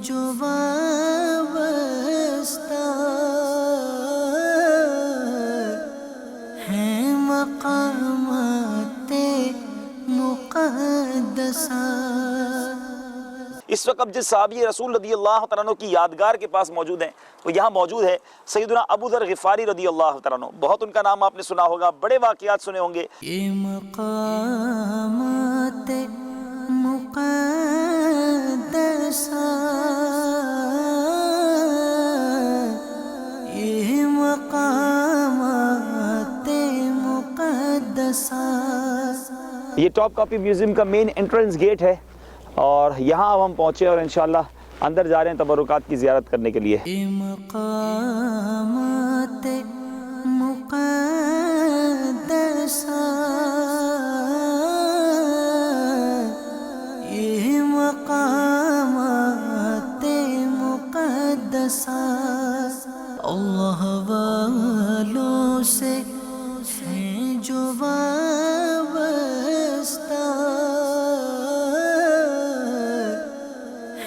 جو وابستہ ہیں مقامات مقدسہ. اس وقت جس صحابی رسول رضی اللہ تعالیٰ عنہ کی یادگار کے پاس موجود ہیں وہ یہاں موجود ہے سیدنا ابو ذر غفاری رضی اللہ تعالیٰ عنہ. بہت ان کا نام آپ نے سنا ہوگا، بڑے واقعات سنے ہوں گے. یہ مقامات مقدسہ، یہ مقامات مقدسہ. یہ ٹاپ کاپی میوزیم کا مین انٹرنس گیٹ ہے اور یہاں اب ہم پہنچے اور انشاءاللہ اندر جا رہے ہیں تبرکات کی زیارت کرنے کے لیے. یہ مقامات مقدسہ، یہ مقامات مقدسہ اللہ والوں سے ہیں جو وابستہ،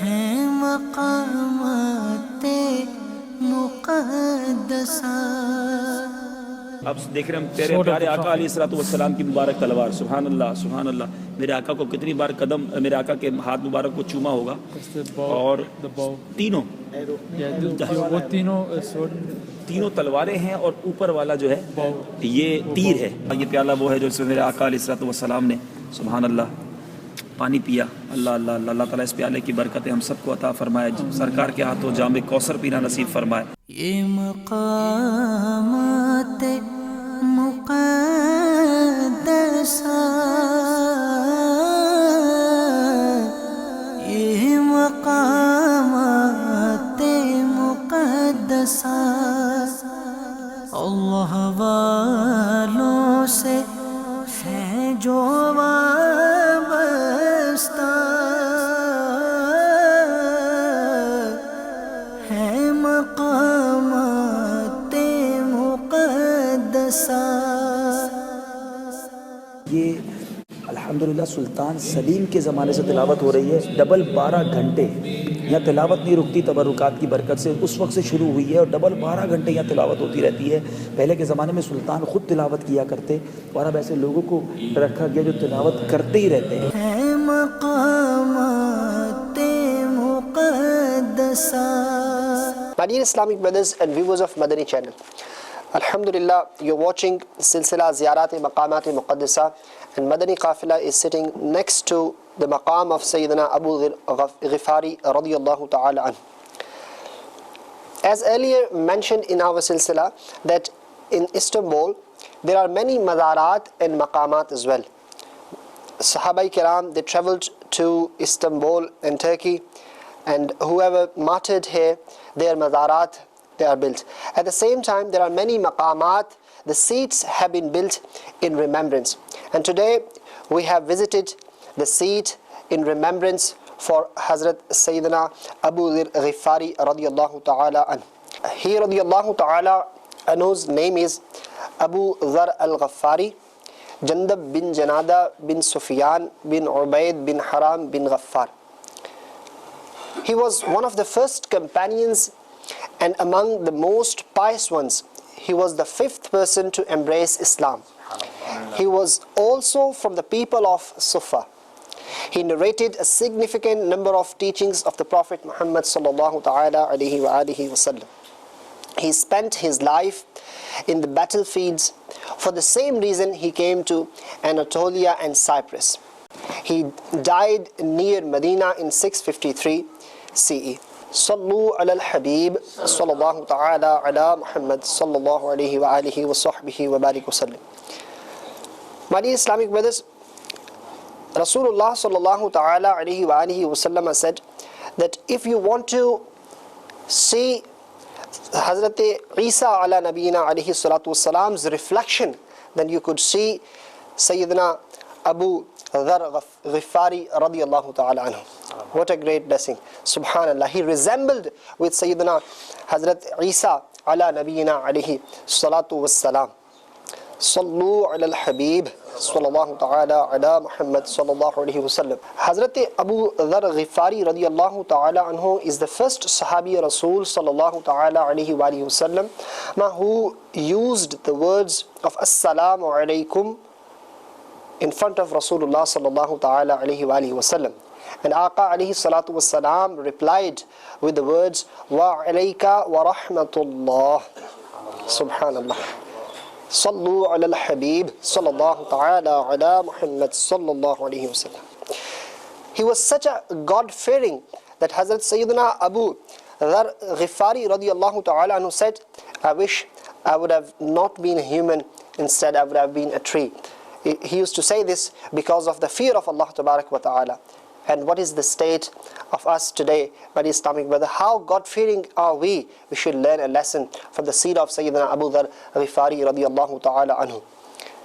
ہیں مقامات مقدسہ. آپ دیکھ رہے ہیں پیارے پیارے آقا علیہ الصلوۃ والسلام کی مبارک تلوار. سبحان اللہ سبحان اللہ. میرے آقا کو کتنی بار قدم میرے آقا کے ہاتھ مبارک کو چوما ہوگا. اور تینوں تلواریں ہیں اور اوپر والا جو ہے یہ تیر ہے. یہ پیالہ وہ ہے جو اس میں میرے آقا علیہ الصلوۃ والسلام نے سبحان اللہ پانی پیا. اللہ اللہ اللہ اللہ تعالیٰ اس پیالے کی برکتیں ہم سب کو عطا فرمائے. سرکار کے ہاتھوں جام کوثر پینا نصیب فرمائے. یہ مقامات مقدسہ، یہ مقامات مقدسہ اللہ والوں سے ہیں جو وابستہ، ہیں مقامات مقدسہ. یہ الحمدللہ سلطان سلیم کے زمانے سے تلاوت ہو رہی ہے. ڈبل 12 گھنٹے یہاں تلاوت نہیں رکتی تبرکات کی برکت سے. اس وقت سے شروع ہوئی ہے اور ڈبل 12 گھنٹے یہاں تلاوت ہوتی رہتی ہے. پہلے کے زمانے میں سلطان خود تلاوت کیا کرتے اور اب ایسے لوگوں کو رکھا گیا جو تلاوت کرتے ہی رہتے ہیں. ہیں مقامات مقدسہ. My dear Islamic brothers and viewers of Madani channel, Alhamdulillah, you're watching Silsila Ziyarat Maqamat Muqaddasa, and Madani Qafila is sitting next to the maqam of Sayyidina Abu Ghifari radiyallahu ta'ala anhu. As earlier mentioned in our Silsila, that in Istanbul there are many mazarat and maqamat as well. Sahaba Kiram, they traveled to Istanbul and Turkey, and whoever martyred here, their mazarat, they are built. At the same time, there are many maqamat, the seats have been built in remembrance. And today, we have visited the seat in remembrance for Hazrat Sayyidina Abu Ghifari radiyallahu ta'ala anhu. He radiyallahu ta'ala anhu's name is Abu Dhar al-Ghaffari, Jandab bin Janada bin Sufyan bin Ubaid bin Haram bin Ghaffar. He was one of the first companions and among the most pious ones. He was the 5th person to embrace Islam. He was also from the people of Sufa. He narrated a significant number of teachings of the Prophet Muhammad sallallahu ta'ala alayhi wa alihi wa sallam. He spent his life in the battlefields. For the same reason, he came to Anatolia and Cyprus. He died near Medina in 653 CE. Sallu ala al-Habib sallallahu ta'ala ala Muhammad sallallahu alayhi wa alihi wa sahbihi wa barik wa sallam. My dear Islamic brothers, Rasulullah sallallahu ta'ala alayhi wa alihi wa sallam said that if you want to see Hazrat Isa ala Nabiyina alayhi salatu wassalam's reflection, then you could see Sayyidina Abu Dhar Ghifari radiyallahu ta'ala anhu. What a great blessing. Subhanallah. He resembled with Sayyidina Hazrat Isa ala Nabiyina alayhi salatu wassalam. صلو علی الحبیب صلی اللہ تعالی علی محمد صلی اللہ علیہ وسلم. حضرت ابو ذر غفاری رضی اللہ تعالی عنہ is the first Sahabi Rasul صلی اللہ تعالی علیہ وآلہ وسلم who used the words of Assalamu alaikum in front of Rasulullah sallallahu ta'ala alayhi wa alihi wasallam. And Aqa alayhi salatu wassalam replied with the words, Wa alayka wa rahmatullah. Subhanallah. Sallu ala al-habib sallallahu ta'ala ala Muhammad sallallahu alayhi wasallam. He was such a God-fearing that Hazrat Sayyidina Abu Dhar Ghifari radiyallahu ta'ala anhu said, I wish I would have not been a human, instead I would have been a tree. He used to say this because of the fear of Allah Tabarak wa Ta'ala. And what is the state of us today, my Islamic brother? How God-fearing are we? We should learn a lesson from the seerah of Sayyidina Abu Dhar Ghifari radiyallahu ta'ala anhu.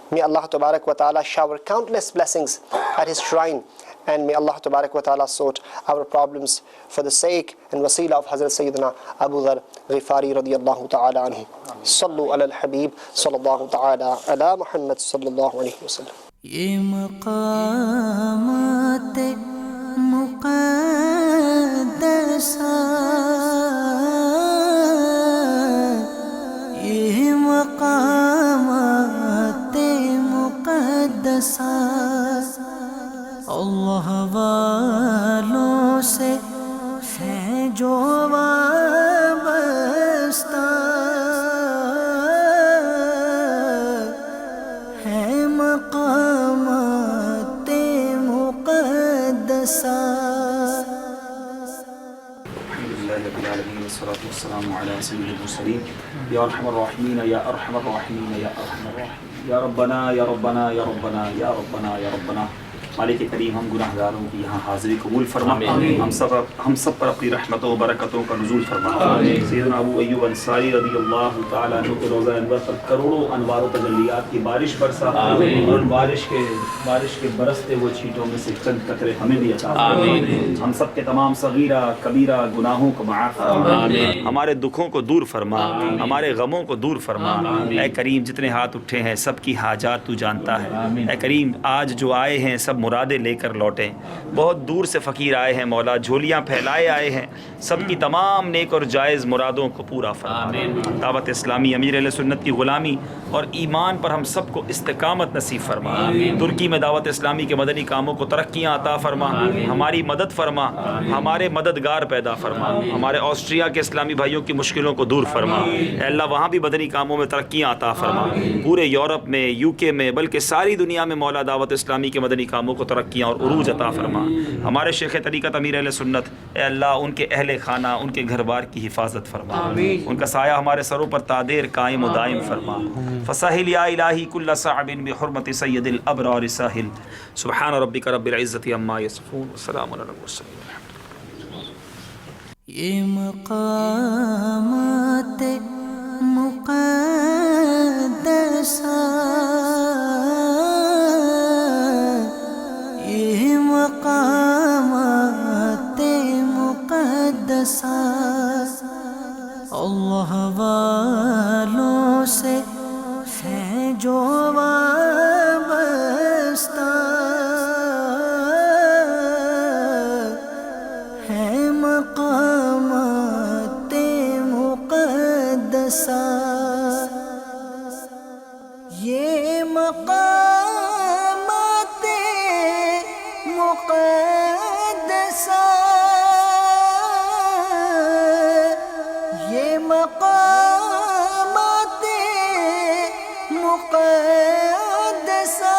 May Allah Tabarak wa Ta'ala shower countless blessings at His shrine, and may Allah Tabarak wa Ta'ala sort our problems for the sake and wasila of Hazrat Sayyidina Abu Dhar Ghifari radiyallahu ta'ala anhu. Sallu ala al-habib sallallahu ta'ala ala Muhammad sallallahu alayhi wa sallam. یہ مقامات مقدسہ، یہ مقامات مقدسہ اللہ والوں سے ہیں جو وابستہ، ہے مقامات مقدسہ. الحمدللہ رب العالمین والصلاة والسلام علی سید المرسلین یا ارحم الراحمین یا ارحم الراحمین یا ارحم الراحمین یا ربنا یا ربنا یا ربنا یا ربنا یا ربنا. مالک کریم ہم گناہ گاروں کی یہاں حاضری قبول فرما، ہم سب پر اپنی رحمتوں و برکتوں کا نزول فرما. سیدنا ابو ایوب انصاری رضی اللہ تعالیٰ عنہ کے روضہ انور پر کروڑوں انوار و تجلیات کی بارش برسا، اور ان بارش کے برستے وہ چھینٹوں میں سے چند قطرے ہمیں بھی عطا فرما. ہم سب کے تمام صغیرہ کبیرہ گناہوں کو معاف فرما، ہمارے دکھوں کو دور فرما، ہمارے غموں کو دور فرما. اے کریم جتنے ہاتھ اٹھے ہیں سب کی حاجات تو جانتا ہے. اے کریم آج جو آئے ہیں سب مرادیں لے کر لوٹیں. بہت دور سے فقیر آئے ہیں مولا، جھولیاں پھیلائے آئے ہیں، سب کی تمام نیک اور جائز مرادوں کو پورا فرما. دعوت اسلامی امیر اہل سنت کی غلامی اور ایمان پر ہم سب کو استقامت نصیب فرما. ترکی میں دعوت اسلامی کے مدنی کاموں کو ترقیاں عطا فرما، ہماری مدد فرما، ہمارے مددگار پیدا فرما. ہمارے آسٹریا کے اسلامی بھائیوں کی مشکلوں کو دور فرما. اے اللہ وہاں بھی مدنی کاموں میں ترقیاں عطا فرما. پورے یورپ میں، یو کے میں، بلکہ ساری دنیا میں مولا دعوت اسلامی کے مدنی کاموں کو ترقیاں اور عروج عطا فرما. ہمارے شیخ طریقت امیر اہل سنت، اے اللہ ان کے اہل خانہ، ان کے گھر بار کی حفاظت فرما. ان کا سایہ ہمارے سروں پر تادیر قائم و دائم فرما. فساہل یا الہی کل صعب بحرمت سید الابرار ساحل. سبحان ربک رب العزت عما یصفون وسلام علی المرسلین. یہ مقامات مقدسہ، یہ مقامات مقدسہ اللہ والوں سے ہیں جو وابستہ، ہے مقامات مقدسہ. یہ مقامات مقدسہ، یہ مقامات مقدسہ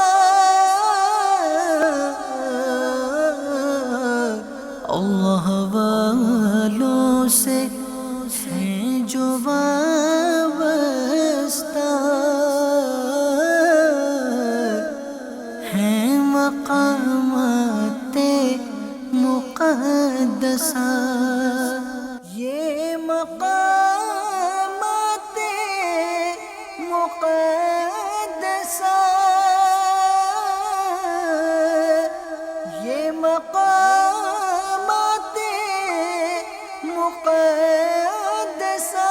اللہ والوں سے ہیں جو وابستہ، ہیں مقامات مقدسہ. یہ مقامات مقدسہ، یہ مقامات مقدسہ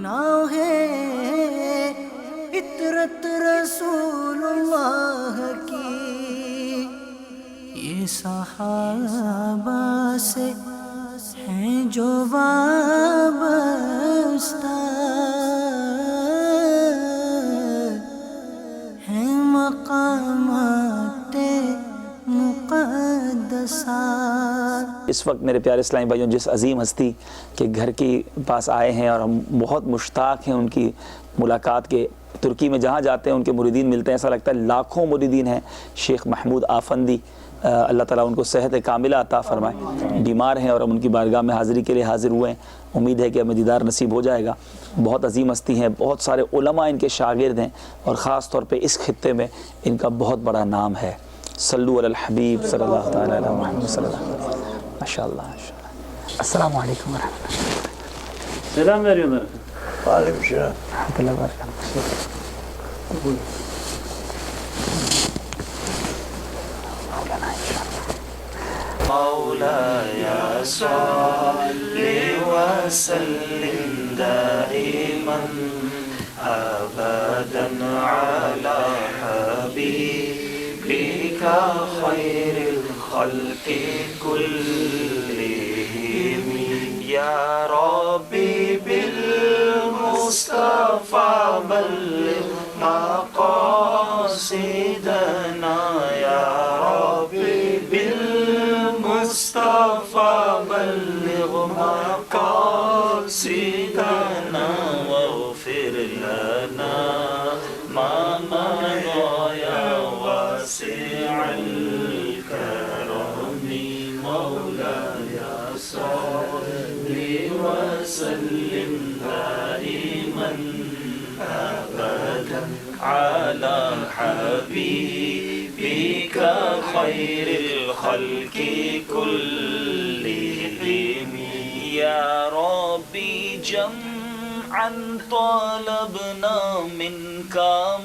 نام ہے فطرت رسول اللہ کی، یہ صحابہ سے ہیں جو وابستہ، ہیں مقامات مقدسہ۔ اس وقت میرے پیارے اسلامی بھائیوں جس عظیم ہستی کے گھر کے پاس آئے ہیں اور ہم بہت مشتاق ہیں ان کی ملاقات کے، ترکی میں جہاں جاتے ہیں ان کے مریدین ملتے ہیں، ایسا لگتا ہے لاکھوں مریدین ہیں۔ شیخ محمود آفندی، اللہ تعالیٰ ان کو صحت کاملہ عطا فرمائے، بیمار ہیں اور ہم ان کی بارگاہ میں حاضری کے لیے حاضر ہوئے ہیں، امید ہے کہ ہمیں دیدار نصیب ہو جائے گا۔ بہت عظیم ہستی ہیں، بہت سارے علماء ان کے شاگرد ہیں اور خاص طور پہ اس خطے میں ان کا بہت بڑا نام ہے۔ صلو علی الحبیب صلی اللہ تعالیٰ علیہ محمد صلی اللہ علیہ وسلم۔ ماشاءاللہ ماشاءاللہ۔ السلام علیکم ورحمۃ اللہ۔ Selam veriyorlar. Aleykümselam. ورحمۃ اللہ وبرکاتہ۔ مولاي صل وسلم دائما ابدا على حبيبك خير الخلق كلهم يا ربي بالمصطفى بلغ مقاصدنا يا ربي بالمصطفى بلغ مقاصدنا واغفر لنا ما مضى يا واسع الكرم مولاي صل وسلم دائما أبدا على حبيبك خير الخلق كلهم يا ربي جمعا طلبنا منك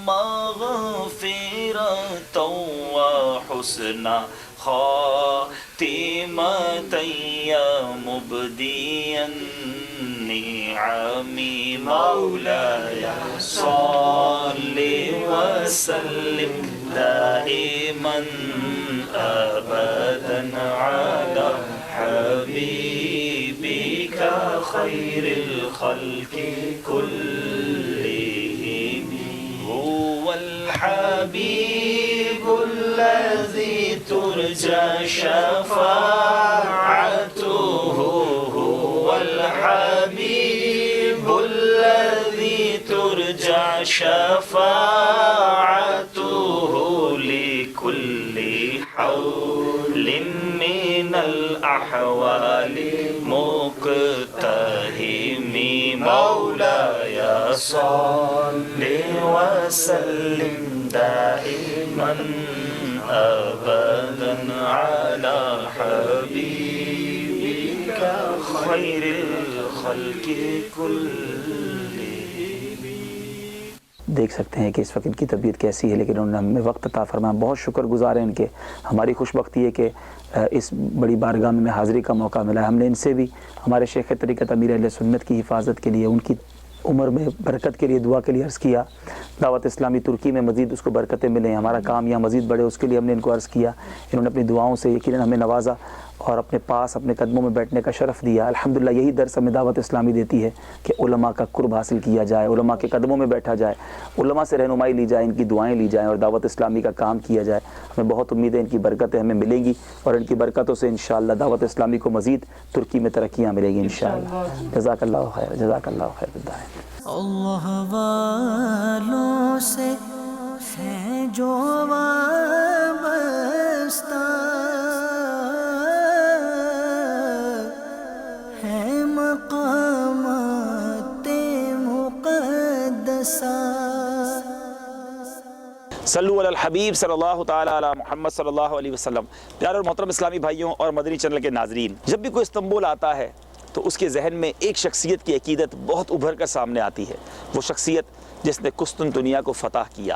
مغفرة وحسنا خاتمة يا مبديا النعم مولاي صل وسلم دائما أبدا على حبيبك خير الخلق كلهم هو الحبيب الذي ترجى شفاعته هو الحبيب الذي ترجى شفاعته لكل حول من الأحوال مقتهم مولاي صل وسلم دائما أبدا على حبيبك خير الخلق كلهم۔ دیکھ سکتے ہیں کہ اس وقت ان کی طبیعت کیسی ہے، لیکن انہوں نے ہمیں وقت عطا فرمایا، بہت شکر گزار ہیں ان کے۔ ہماری خوش بختی ہے کہ اس بڑی بارگاہ میں حاضری کا موقع ملا ہے۔ ہم نے ان سے بھی ہمارے شیخ طریقت امیر اہل سنت کی حفاظت کے لیے، ان کی عمر میں برکت کے لیے دعا کے لیے عرض کیا، دعوت اسلامی ترکی میں مزید اس کو برکتیں ملیں، ہمارا کام یہاں مزید بڑھے، اس کے لیے ہم نے ان کو عرض کیا۔ انہوں نے اپنی دعاؤں سے یقیناً ہمیں نوازا اور اپنے پاس اپنے قدموں میں بیٹھنے کا شرف دیا۔ الحمدللہ یہی درس ہمیں دعوت اسلامی دیتی ہے کہ علماء کا قرب حاصل کیا جائے، علماء کے قدموں میں بیٹھا جائے، علماء سے رہنمائی لی جائے، ان کی دعائیں لی جائیں اور دعوت اسلامی کا کام کیا جائے۔ ہمیں بہت امید ہے ان کی برکتیں ہمیں ملیں گی اور ان کی برکتوں سے انشاءاللہ دعوت اسلامی کو مزید ترکی میں ترقیاں ملیں گی انشاءاللہ۔ جزاک اللہ خیر، جزاک اللہ خیر بالدعائیں۔ اللہ والوں سے ہیں جو وابستہ، ہے مقامات مقدسہ۔ صلو علی الحبیب صلی اللہ تعالیٰ علی محمد صلی اللہ علیہ وسلم۔ پیارے اور محترم اسلامی بھائیوں اور مدنی چینل کے ناظرین، جب بھی کوئی استنبول آتا ہے تو اس کے ذہن میں ایک شخصیت کی عقیدت بہت ابھر کر سامنے آتی ہے، وہ شخصیت جس نے قسطنطنیہ کو فتح کیا،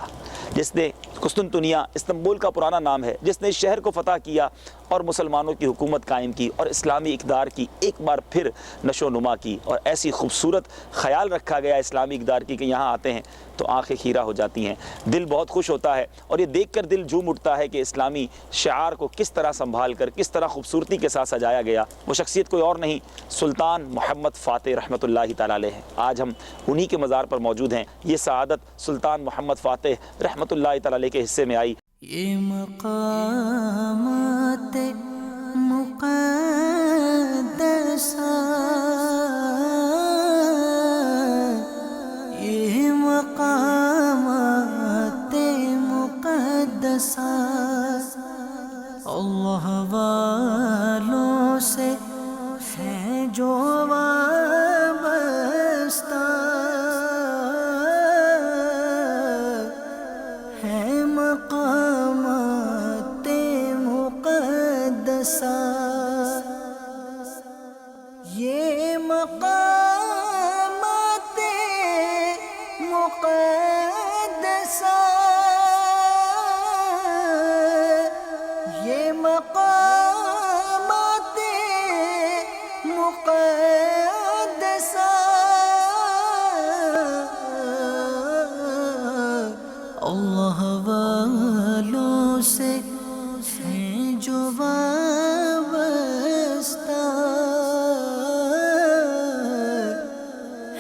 جس نے قسطنطنیہ استنبول کا پرانا نام ہے، جس نے اس شہر کو فتح کیا اور مسلمانوں کی حکومت قائم کی اور اسلامی اقدار کی ایک بار پھر نشو و نما کی، اور ایسی خوبصورت خیال رکھا گیا اسلامی اقدار کی کہ یہاں آتے ہیں تو آنکھیں خیرہ ہو جاتی ہیں، دل بہت خوش ہوتا ہے، اور یہ دیکھ کر دل جھوم اٹھتا ہے کہ اسلامی شعار کو کس طرح سنبھال کر کس طرح خوبصورتی کے ساتھ سجایا گیا۔ وہ شخصیت کوئی اور نہیں، سلطان محمد فاتح رحمۃ اللہ تعالیٰ علیہ ہیں۔ آج ہم انہی کے مزار پر موجود ہیں۔ یہ سعادت سلطان محمد فاتح رحمۃ اللہ تعالیٰ علیہ کے حصے میں آئی۔ یہ مقامات مقدسہ، یہ مقامات مقدسہ اللہ والوں سے ہے جو وابستہ، ہے مقامات مقدسہ، یہ مقامات مقدسہ، یہ مقامات مقدسہ اللہ والوں سے ہیں جو وابستہ،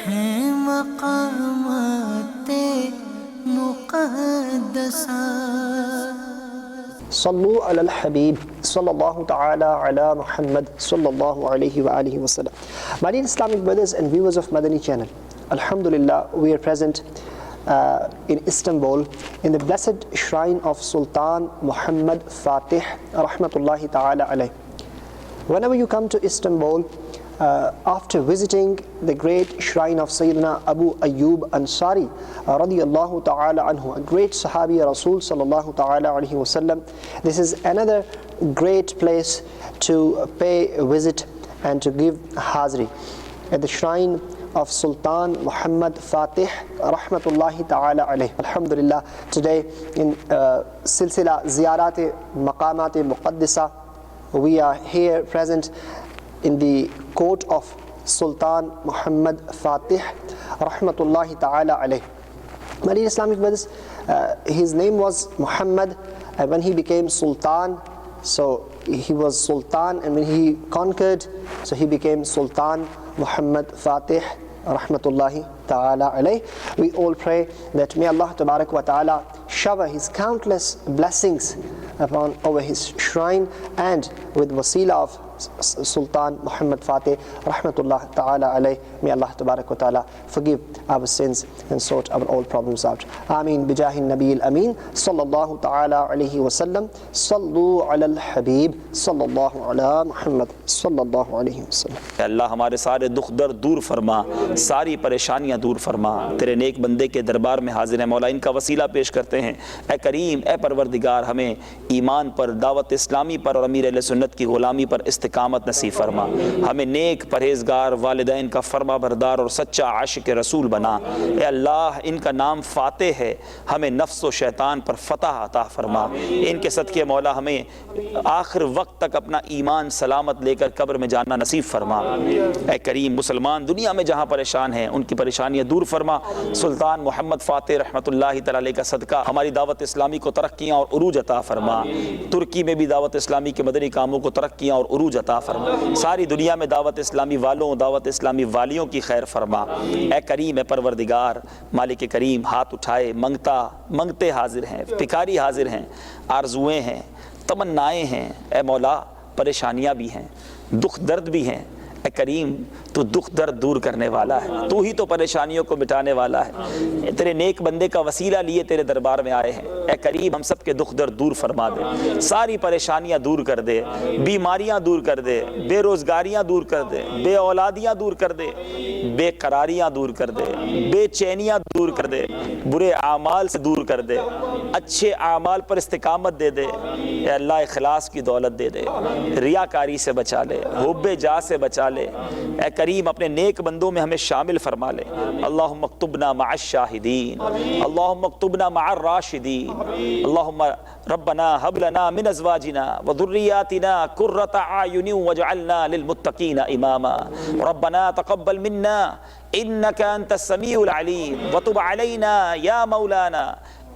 ہیں مقامات مقدسہ۔ صلو علی الحبیب صلی اللہ تعالی علی محمد صلی اللہ علیہ وآلہ وسلم. My dear Islamic brothers and viewers of Madani channel, Alhamdulillah, we are present in Istanbul in the blessed shrine of Sultan Muhammad Fatih rahmatullahi ta'ala alayh. Whenever you come to Istanbul, after visiting the great shrine of Sayyidina Abu Ayyub Ansari radiyallahu ta'ala anhu, a great Sahabi Rasul sallallahu ta'ala alayhi wasallam, this is another great place to pay a visit and to give hazri at the shrine of Sultan Muhammad Fatih rahmatullahi ta'ala alayh. Alhamdulillah, today in Silsila Ziyarat Maqamat Muqaddisa, we are here present in the court of Sultan Muhammad Fatih rahmatullahi ta'ala alayh. My dear Islamic brothers, his name was Muhammad, and when he became Sultan, so he was Sultan, and when he conquered, so he became Sultan Muhammad Fatih rahmatullahi ta'ala alayh. We all pray that may Allah tabarak wa ta'ala shower his countless blessings over his shrine, and with wasila of Sultan Muhammad Fatih rahmatullah ta'ala alayh, may Allah tabarak wa ta'ala forgive our sins and sort our all problems out. Ameen bijahi nabi al-amin sallallahu ta'ala alayhi wa sallam. Sallu ala al-habib sallallahu ala Muhammad sallallahu alayhi wa sallam. اللہ ہمارے سارے دکھ درد دور فرما، ساری پریشانیاں دور فرما، تیرے نیک بندے کے دربار میں حاضر ہیں مولا، ان کا وسیلہ پیش کرتے ہیں۔ اے کریم، اے پروردگار، ہمیں ایمان پر، دعوت اسلامی پر اور امیر اہل سنت کی غلامی پر استقامت نصیب فرما، ہمیں نیک پرہیزگار والدین کا فرما بردار اور سچا عاشق رسول بنا۔ اے اللہ، ان کا نام فاتح ہے، ہمیں نفس و شیطان پر فتح عطا فرما، ان کے صدقے مولا ہمیں آخر وقت تک اپنا ایمان سلامت لے کر قبر میں جانا نصیب فرما۔ اے کریم، مسلمان دنیا میں جہاں پریشان ہیں ان کی پریشانیاں دور فرما۔ سلطان محمد فاتح رحمۃ اللہ تعالی علیہ کا صدقہ ہماری دعوت اسلامی کو ترقیاں اور عروج عطا فرما۔ ترکی میں بھی دعوت اسلامی کے مدنی کاموں کو ترقیاں اور عروج عطا فرما۔ ساری دنیا میں دعوت اسلامی والوں، دعوت اسلامی والیوں کی خیر فرما۔ اے کریم، اے پروردگار، مالک کریم، ہاتھ اٹھائے منگتے حاضر ہیں، پکاری حاضر ہیں، آرزویں ہیں، تمنائیں ہیں۔ اے مولا، پریشانیاں بھی ہیں، دکھ درد بھی ہیں۔ اے کریم، تو دکھ درد دور کرنے والا ہے، تو ہی تو پریشانیوں کو مٹانے والا ہے۔ تیرے نیک بندے کا وسیلہ لیے تیرے دربار میں آئے ہیں۔ اے کریم، ہم سب کے دکھ درد دور فرما دے، ساری پریشانیاں دور کر دے، بیماریاں دور کر دے، بے روزگاریاں دور کر دے، بے اولادیاں دور کر دے، بے قراریاں دور کر دے، بے چینیاں دور کر دے، برے اعمال سے دور کر دے، اچھے اعمال پر استقامت دے دے۔ اے اللہ، اخلاص کی دولت دے دے، ریاکاری سے بچا لے، حب جاہ سے بچا لے، لے، اے کریم اپنے نیک بندوں میں ہمیں شامل فرما لے۔ اللہم اکتبنا مع الشاہدین، اللہم اکتبنا مع الراشدین، اللہم ربنا هب لنا من ازواجنا وذریاتنا قرۃ اعین واجعلنا للمتقین اماما، ربنا تقبل منا انک انت السمیع العلیم وتب علینا یا مولانا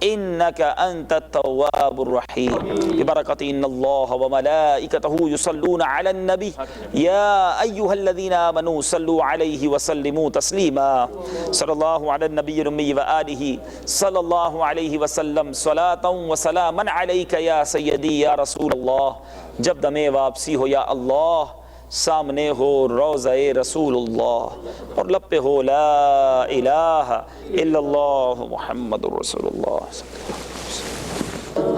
انک انت التواب الرحیم، ببرکۃ ان اللہ وملائکتہ یصلون علی النبی یا ایھا الذین آمنوا صلوا علیہ وسلموا تسلیما، صلی اللہ علی النبی الامی وآلہ صلی اللہ علیہ وسلم صلاۃ وسلاما علیک یا سیدی یا رسول اللہ۔ جب دم واپسی ہو یا اللہ، سامنے ہو روضہ رسول اللہ اور لب پہ ہو لا الہ الا اللہ محمد رسول اللہ۔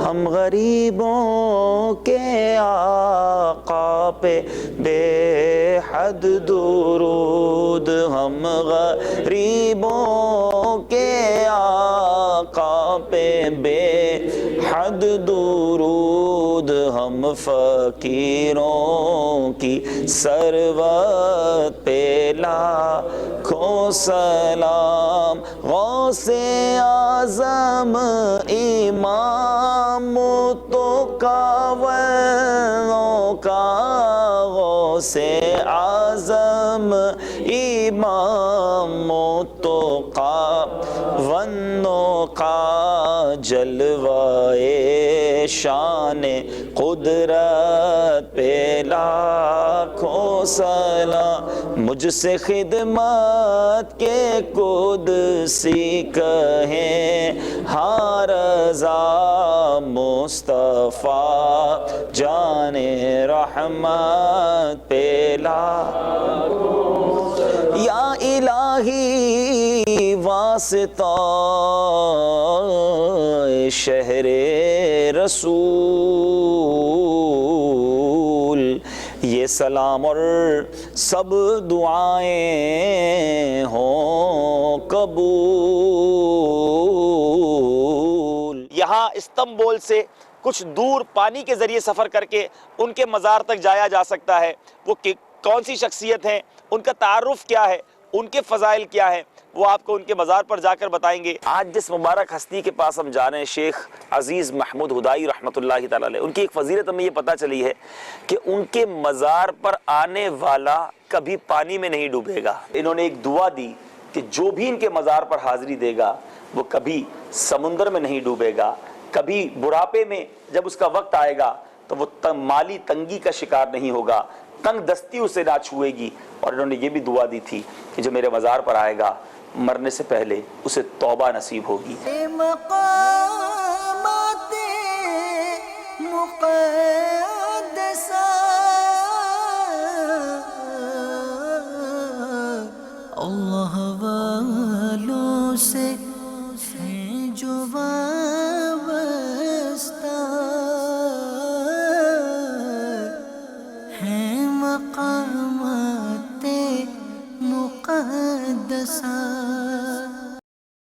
ہم غریبوں کے آقا پہ بے حد درود، ہم غریبوں کے آقا پہ بے حد درود، ہم فقیروں کی ثروت پہ لاکھوں سلام، غوث اعظم امام تو کاونوں کا، غوث اعظم امام تو کاونوں کا، جلوائے شان قدرت پہ لاکھوں سلام، مجھ سے خدمت کے قدسی کہیں ہاں رضا مصطفیٰ جان رحمت پہ یا الہی واسطہ شہر رسول، یہ سلام اور سب دعائیں ہوں قبول۔ یہاں استنبول سے کچھ دور پانی کے ذریعے سفر کر کے ان کے مزار تک جایا جا سکتا ہے۔ وہ کون سی شخصیت ہیں، ان کا تعارف کیا ہے، ان کے فضائل کیا ہیں، وہ آپ کو ان کے مزار پر جا کر بتائیں گے۔ آج جس مبارک ہستی کے پاس ہم جا رہے ہیں، شیخ عزیز محمود ہدائی رحمۃ اللہ تعالی علیہ، ان کی ایک فضیلت ہمیں یہ پتہ چلی ہے کہ ان کے مزار پر آنے والا کبھی پانی میں نہیں ڈوبے گا۔ انہوں نے ایک دعا دی کہ جو بھی ان کے مزار پر حاضری دے گا وہ کبھی سمندر میں نہیں ڈوبے گا، کبھی بڑھاپے میں جب اس کا وقت آئے گا تو وہ مالی تنگی کا شکار نہیں ہوگا، تنگ دستی اسے نہ چھوئے گی۔ اور انہوں نے یہ بھی دعا دی تھی کہ جو میرے مزار پر آئے گا مرنے سے پہلے اسے توبہ نصیب ہوگی۔ مقامات مقدس